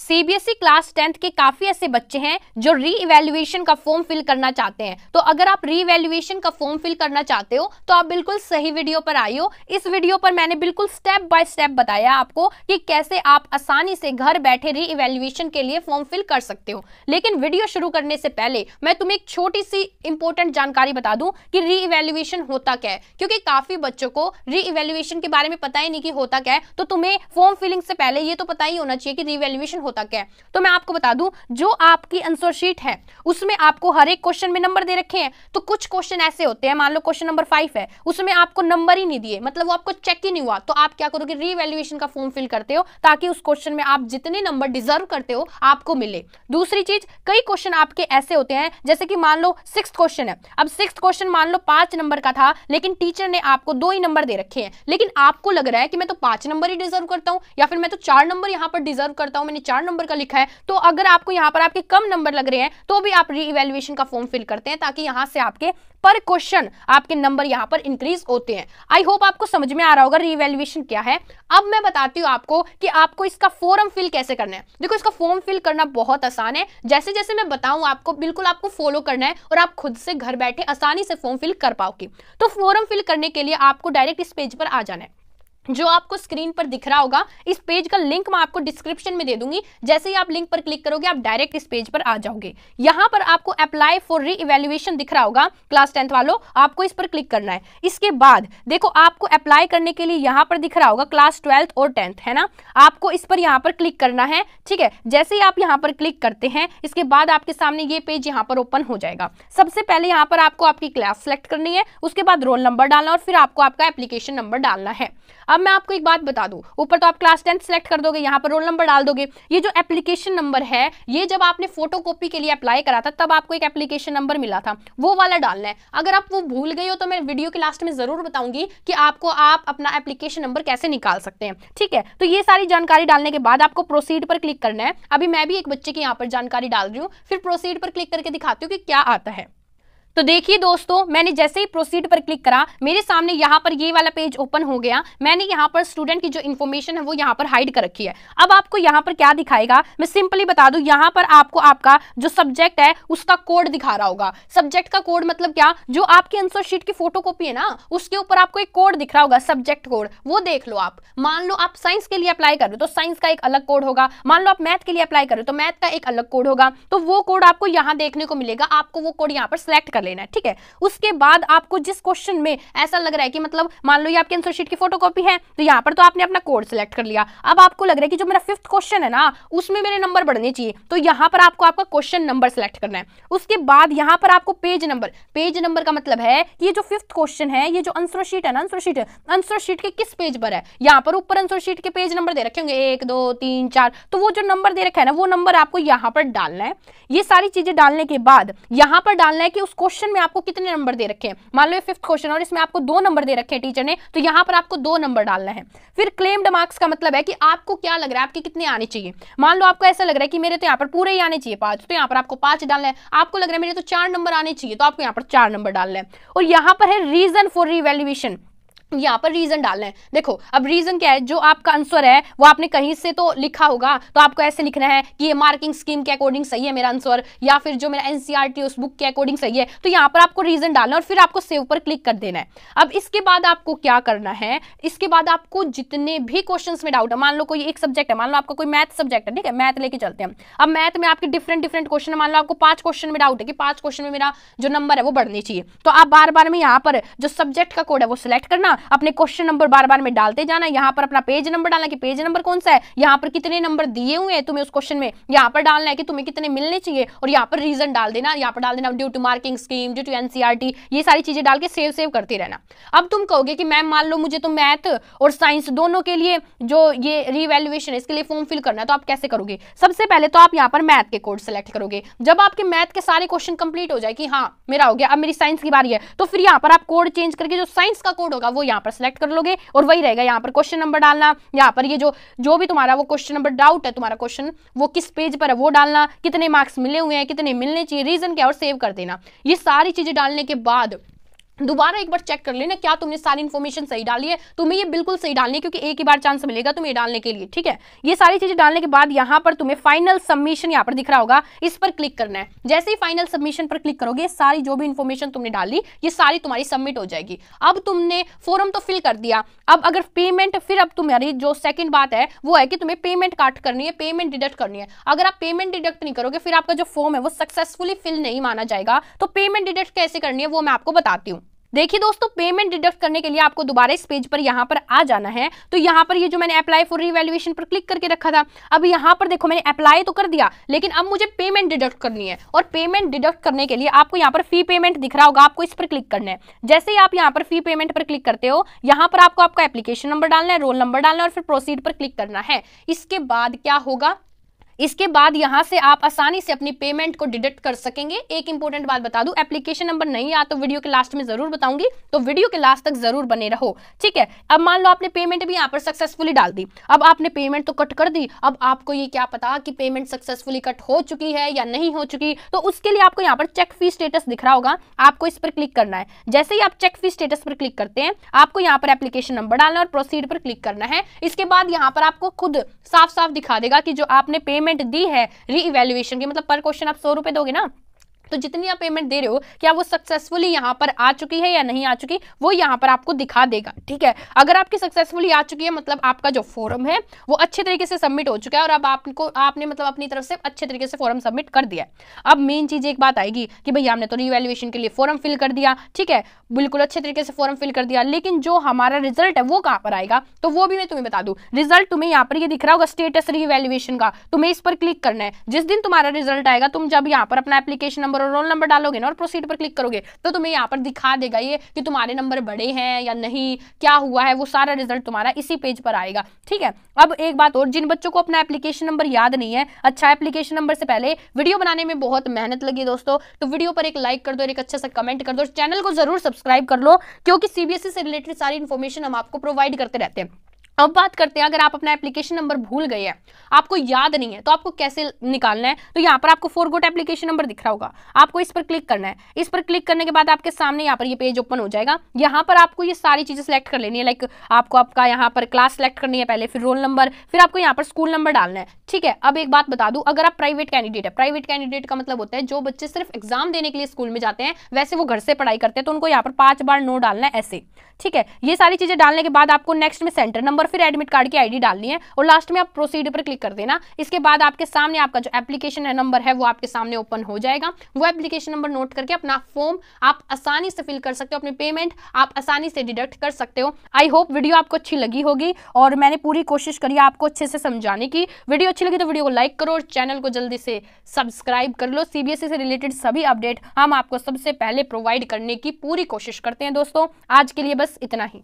CBSE class 10th के काफी ऐसे बच्चे हैं जो री इवैल्यूएशन का फॉर्म फिल करना चाहते हैं। तो अगर आप री इवैल्यूएशन का फॉर्म फिल करना चाहते हो तो आप बिल्कुल सही वीडियो पर आई हो। इस वीडियो पर मैंने बिल्कुल स्टेप बाय स्टेप बताया आपको कि कैसे आप आसानी से घर बैठे री इवैल्यूएशन के लिए फॉर्म फिल कर सकते हो। लेकिन वीडियो शुरू करने से पहले मैं तुम्हें एक छोटी सी इंपॉर्टेंट जानकारी बता दूं कि री इवैल्यूएशन होता क्या है, क्योंकि काफी बच्चों को री इवैल्यूएशन के बारे में पता ही नहीं कि होता क्या है। तो तुम्हें फॉर्म फिलिंग से पहले ये तो पता ही होना चाहिए कि री इवैल्यूएशन होता क्या है। तो मैं आपको बता दूं, जो आपकी आंसर शीट है उसमें आपको हर एक क्वेश्चन में नंबर दे रखे हैं। तो कुछ क्वेश्चन ऐसे होते हैं, मान लो क्वेश्चन नंबर 5 है, उसमें आपको नंबर ही नहीं दिए, मतलब वो आपको चेक ही नहीं हुआ। तो आप क्या करोगे, री इवैल्यूएशन का फॉर्म फिल करते हो ताकि उस क्वेश्चन में आप जितने नंबर डिजर्व करते हो आपको मिले। दूसरी चीज, कई क्वेश्चन आपके ऐसे होते हैं जैसे कि मान लो 6th क्वेश्चन है। अब 6th क्वेश्चन मान लो 5 नंबर का था, लेकिन टीचर ने आपको 2 ही नंबर दे रखे हैं, लेकिन आपको लग रहा है कि मैं तो 5 नंबर ही डिजर्व करता हूं, या फिर मैं तो 4 नंबर यहां पर डिजर्व करता हूं, मैंने 4 नंबर का लिखा है। तो अगर आपको यहां पर आपके कम नंबर लग रहे हैं तो भी आप री इवैल्यूएशन का फॉर्म फिल करते हैं ताकि यहां से आपके पर क्वेश्चन आपके नंबर यहां पर इंक्रीज होते हैं। आई होप आपको समझ में आ रहा होगा री इवैल्यूएशन क्या है। अब मैं बताती हूं आपको कि आपको इसका फॉर्म फिल कैसे करना है। देखो, इसका फॉर्म फिल करना बहुत आसान है। जैसे जैसे मैं बताऊं आपको बिल्कुल आपको फॉलो करना है और आप खुद से घर बैठे आसानी से फॉर्म फिल कर पाओगे। तो फॉर्म फिल करने के लिए आपको डायरेक्ट इस पेज पर आ जाना है। जो आपको स्क्रीन पर दिख रहा होगा, इस पेज का लिंक मैं आपको डिस्क्रिप्शन में दे दूंगी। जैसे ही आप लिंक पर क्लिक करोगे आप डायरेक्ट इस पेज पर आ जाओगे। यहां पर आपको अप्लाई फॉर री इवैल्यूएशन दिख रहा होगा, क्लास 10th वालों, आपको इस पर क्लिक करना है। इसके बाद देखो, आपको अप्लाई करने के लिए यहां पर दिख रहा होगा क्लास 12th और 10th, है ना। आपको इस पर यहां पर क्लिक करना है, ठीक है। जैसे ही आप यहां पर क्लिक करते हैं, इसके बाद आपके सामने ये पेज यहां पर ओपन हो जाएगा। सबसे पहले यहां पर आपको आपकी क्लास सेलेक्ट करनी है, उसके बाद रोल नंबर डालना और फिर आपको आपका एप्लीकेशन नंबर डालना है। अब मैं आपको एक बात बता दूं, ऊपर तो आप क्लास 10th सेलेक्ट कर दोगे, यहाँ पर रोल नंबर डाल दोगे। ये जो एप्लीकेशन नंबर है, ये जब आपने फोटोकॉपी के लिए अप्लाई करा था तब आपको एक एप्लीकेशन नंबर मिला था, वो वाला डालना है। अगर आप वो भूल गए हो तो मैं वीडियो के लास्ट में जरूर बताऊंगी कि आपको आप अपना एप्लीकेशन नंबर कैसे निकाल सकते हैं, ठीक है। तो ये सारी जानकारी डालने के बाद आपको प्रोसीड पर क्लिक करना है। अभी मैं भी एक बच्चे की यहाँ पर जानकारी डाल रही हूँ, फिर प्रोसीड पर क्लिक करके दिखाती हूँ कि क्या आता है। तो देखिए दोस्तों, मैंने जैसे ही प्रोसीड पर क्लिक करा, मेरे सामने यहाँ पर ये वाला पेज ओपन हो गया। मैंने यहाँ पर स्टूडेंट की जो इन्फॉर्मेशन है वो यहाँ पर हाइड कर रखी है। अब आपको यहाँ पर क्या दिखाएगा, मैं सिंपली बता दूं, यहाँ पर आपको आपका जो सब्जेक्ट है उसका कोड दिखा रहा होगा। सब्जेक्ट का कोड मतलब क्या, जो आपकी आंसर शीट की फोटोकॉपी है ना, उसके ऊपर आपको एक कोड दिख रहा होगा, सब्जेक्ट कोड, वो देख लो आप। मान लो आप साइंस के लिए अप्लाई कर रहे हो तो साइंस का एक अलग कोड होगा, मान लो आप मैथ के लिए अप्लाई कर रहे हो तो मैथ का एक अलग कोड होगा। तो वो कोड आपको यहाँ देखने को मिलेगा, आपको वो कोड यहाँ पर सिलेक्ट कर लेना है, ठीक है। उसके बाद आपको जिस क्वेश्चन में ऐसा लग रहा है कि मतलब मान लो ये आपकी आंसर शीट की फोटोकॉपी है, तो यहाँ पर तो आपने अपना कोड सिलेक्ट कर लिया। अब आपको लग रहा है कि जो मेरा 5th क्वेश्चन है ना, उसमें मेरे नंबर बढ़ने चाहिए, तो यहाँ पर आपको आपका क्वेश्चन नंबर सिलेक्ट करना है। उसके बाद यहाँ पर आपको पेज नंबर का मतलब है कि ये जो 5th क्वेश्चन है, ये जो आंसर शीट है ना, आंसर शीट के किस पेज पर है। यहाँ पर ऊपर आंसर शीट के पेज नंबर दे रखे होंगे 1 2 3 4, तो वो जो नंबर दे रखा है ना, वो नंबर आपको यहाँ पर डालना है। ये सारी चीजें डालने के बाद यहाँ पर डालना है कि उस क्वेश्चन में आपको कितने नंबर दे रखे हैं। मान लो ये 5th क्वेश्चन और इसमें आपको 2 नंबर दे रखे हैं टीचर ने, तो यहाँ पर आपको 2 नंबर डालना है। फिर क्लेम्ड मार्क्स का मतलब है कि आपको क्या लग रहा है आपके कितने आने चाहिए। मान लो आपको ऐसा लग रहा है कि मेरे तो यहाँ पर पूरे ही आने चाहिए 5, तो यहाँ पर आपको 5 डालना है। आपको लग रहा है मेरे तो 4 नंबर आने चाहिए, तो आपको यहाँ पर 4 नंबर डालना है। और यहाँ पर है रीजन फॉर रीवैल्यूएशन, यहाँ पर रीजन डालना है। देखो, अब रीजन क्या है, जो आपका आंसर है वो आपने कहीं से तो लिखा होगा, तो आपको ऐसे लिखना है कि ये मार्किंग स्कीम के अकॉर्डिंग सही है मेरा आंसर, या फिर जो मेरा एनसीईआरटी उस बुक के अकॉर्डिंग सही है। तो यहाँ पर आपको रीजन डालना है और फिर आपको सेव पर क्लिक कर देना है। अब इसके बाद आपको क्या करना है, इसके बाद आपको जितने भी क्वेश्चंस में डाउट है, मान लो कोई एक सब्जेक्ट है, मान लो आपका कोई मैथ सब्जेक्ट है, ठीक है, मैथ लेके चलते हैं। अब मैथ में आपके डिफरेंट क्वेश्चन है, मान लो आपको 5 क्वेश्चन में डाउट है कि 5 क्वेश्चन में मेरा जो नंबर है वो बढ़ने चाहिए, तो आप बार बार में यहाँ पर जो सब्जेक्ट का कोड है वो सिलेक्ट करना, अपने क्वेश्चन बार बार में डालते जाना, यहाँ पर अपना पेज नंबर डालना कि पेज नंबर कौन सा है, यहाँ पर कितने नंबर दिए हुए हैं तुम्हें उस क्वेश्चन में, यहाँ पर डालना है कि तुम्हें कितने मिलने चाहिए, और यहाँ पर रीजन डाल देना, यहाँ पर डाल देना due to marking scheme, due to NCERT, ये सारी चीजें डाल के सेव करते रहना। अब तुम कहोगे कि मैम मान लो मुझे तो मैथ और साइंस दोनों के लिए जो ये रीवैल्यूएशन है इसके लिए फॉर्म फिल करना है, तो आप कैसे करोगे। सबसे पहले तो आप यहाँ पर मैथ के कोड सेलेक्ट करोगे। जब आपके मैथ के सारे क्वेश्चन कंप्लीट हो जाए कि हाँ मेरा हो गया, अब मेरी साइंस की बारी है, तो फिर यहाँ पर आप कोड चेंज करके जो साइंस का कोड होगा वो यहाँ पर सिलेक्ट कर लोगे और वही रहेगा। यहाँ पर क्वेश्चन नंबर डालना, यहाँ पर ये जो भी तुम्हारा वो क्वेश्चन नंबर डाउट है, तुम्हारा क्वेश्चन वो किस पेज पर है वो डालना, कितने मार्क्स मिले हुए हैं, कितने मिलने चाहिए, रीजन क्या, और सेव कर देना। ये सारी चीजें डालने के बाद दोबारा एक बार चेक कर लेना क्या तुमने सारी इन्फॉर्मेशन सही डाली है। तुम्हें ये बिल्कुल सही डालनी है क्योंकि एक ही बार चांस मिलेगा तुम्हें डालने के लिए, ठीक है। ये सारी चीजें डालने के बाद यहाँ पर तुम्हें फाइनल सबमिशन यहाँ पर दिख रहा होगा, इस पर क्लिक करना है। जैसे ही फाइनल सबमिशन पर क्लिक करोगे सारी जो भी इन्फॉर्मेशन तुमने डाली ये सारी तुम्हारी सबमिट हो जाएगी। अब तुमने फॉर्म तो फिल कर दिया, अब अगर पेमेंट, फिर अब तुम्हारी जो सेकंड बात है वो है कि तुम्हें पेमेंट काट करनी है, पेमेंट डिडक्ट करनी है। अगर आप पेमेंट डिडक्ट नहीं करोगे फिर आपका जो फॉर्म है वो सक्सेसफुली फिल नहीं माना जाएगा। तो पेमेंट डिडक्ट कैसे करनी है वो मैं आपको बताती हूँ। देखिए दोस्तों, पेमेंट डिडक्ट करने के लिए आपको दोबारा इस पेज पर यहाँ पर आ जाना है। तो यहाँ पर ये जो मैंने अप्लाई फॉर रीवैल्यूएशन पर क्लिक करके रखा था, अब यहाँ पर देखो मैंने अप्लाई तो कर दिया लेकिन अब मुझे पेमेंट डिडक्ट करनी है। और पेमेंट डिडक्ट करने के लिए आपको यहाँ पर फी पेमेंट दिख रहा होगा, आपको इस पर क्लिक करना है। जैसे ही आप यहाँ पर फी पेमेंट पर क्लिक करते हो यहाँ पर आपको आपका एप्लीकेशन नंबर डालना है, रोल नंबर डालना है और फिर प्रोसीड पर क्लिक करना है। इसके बाद क्या होगा, इसके बाद यहां से आप आसानी से अपनी पेमेंट को डिडक्ट कर सकेंगे। एक इंपॉर्टेंट बात बता दूं, एप्लीकेशन नंबर नहीं आ तो वीडियो के लास्ट में जरूर बताऊंगी, तो वीडियो के लास्ट तक जरूर बने रहो, ठीक है। अब मान लो आपने पेमेंट भी यहां पर सक्सेसफुली डाल दी, अब आपने पेमेंट तो कट कर दी, अब आपको ये क्या पता कि पेमेंट सक्सेसफुली कट हो चुकी है या नहीं हो चुकी। तो उसके लिए आपको यहाँ पर चेक फी स्टेटस दिख रहा होगा, आपको इस पर क्लिक करना है। जैसे ही आप चेक फी स्टेटस पर क्लिक करते हैं आपको यहाँ पर एप्लीकेशन नंबर डालना है और प्रोसीड पर क्लिक करना है। इसके बाद यहाँ पर आपको खुद साफ साफ दिखा देगा कि जो आपने पेमेंट दी है री इवैल्यूएशन की, मतलब पर क्वेश्चन आप 100 रुपए दोगे ना, तो जितनी आप पेमेंट दे रहे हो क्या वो सक्सेसफुली यहाँ पर आ चुकी है या नहीं आ चुकी, वो यहाँ पर आपको दिखा देगा, ठीक है। अगर आपकी सक्सेसफुली आ चुकी है मतलब आपका जो फॉर्म है वो अच्छे तरीके से सबमिट हो चुका है और अब आपने मतलब अपनी तरफ से अच्छे तरीके से फॉर्म सबमिट कर दिया है। अब मेन चीज एक बात आएगी कि भैया हमने तो रीवैल्यूएशन के लिए फॉर्म फिल कर दिया, ठीक है, बिल्कुल अच्छे तरीके से फॉर्म फिल कर दिया, लेकिन जो हमारा रिजल्ट है वो कहाँ पर आएगा, तो वो भी मैं तुम्हें बता दूं। रिजल्ट तुम्हें यहाँ पर ये दिख रहा होगा स्टेटस रीवैल्यूएशन का, तुम्हें इस पर क्लिक करना है। जिस दिन तुम्हारा रिजल्ट आएगा, तुम जब यहाँ पर अपना एप्लीकेशन नंबर और रोल नंबर डालोगे ना और प्रोसीड पर क्लिक करोगे तो तुम्हें यहाँ पर दिखा देगा ये कि तुम्हारे नंबर बढ़े हैं या नहीं, क्या हुआ है, वो सारा रिजल्ट तुम्हारा इसी पेज पर आएगा, ठीक है। अब एक बात और, जिन बच्चों को अपना एप्लीकेशन नंबर याद नहीं है, अच्छा एप्लीकेशन नंबर से पहले वीडियो बनाने में बहुत मेहनत लगी दोस्तों, तो वीडियो पर एक लाइक कर दो और एक अच्छा सा कमेंट कर दो, चैनल को जरूर सब्सक्राइब कर लो क्योंकि सीबीएसई से रिलेटेड सारी इन्फॉर्मेशन हम आपको प्रोवाइड करते रहते हैं। अब बात करते हैं, अगर आप अपना एप्लीकेशन नंबर भूल गए हैं, आपको याद नहीं है, तो आपको कैसे निकालना है। तो यहाँ पर आपको फॉरगॉट एप्लीकेशन नंबर दिख रहा होगा, आपको इस पर क्लिक करना है। इस पर क्लिक करने के बाद आपके सामने यहाँ पर ये पेज ओपन हो जाएगा। यहाँ पर आपको ये सारी चीजें सेलेक्ट कर लेनी है, लाइक आपको आपका यहाँ पर क्लास सेलेक्ट करनी है पहले, फिर रोल नंबर, फिर आपको यहाँ पर स्कूल नंबर डालना है, ठीक है। अब एक बात बता दूं, अगर आप प्राइवेट कैंडिडेट है, प्राइवेट कैंडिडेट का मतलब होता है जो बच्चे सिर्फ एग्जाम देने के लिए स्कूल में जाते हैं, वैसे वो घर से पढ़ाई करते हैं, तो उनको यहाँ पर 5 बार नो डालना है ऐसे, ठीक है। ये सारी चीजें डालने के बाद आपको नेक्स्ट में सेंटर नंबर, फिर एडमिट कार्ड की आईडी डालनी है और लास्ट में आप प्रोसीड पर क्लिक कर देना। इसके बाद आपके सामने आपका जो एप्लीकेशन है नंबर है वो आपके सामने ओपन हो जाएगा। वो एप्लीकेशन नंबर नोट करके अपना फॉर्म आप आसानी से फिल कर सकते हो, अपनी पेमेंट आप आसानी से डिडक्ट कर सकते हो। आई होप वीडियो आपको अच्छी लगी होगी और मैंने पूरी कोशिश करी आपको अच्छे से समझाने की। वीडियो अच्छी लगी तो वीडियो को लाइक करो और चैनल को जल्दी से सब्सक्राइब कर लो। सीबीएसई से रिलेटेड सभी अपडेट हम आपको सबसे पहले प्रोवाइड करने की पूरी कोशिश करते हैं दोस्तों। आज के लिए बस इतना ही।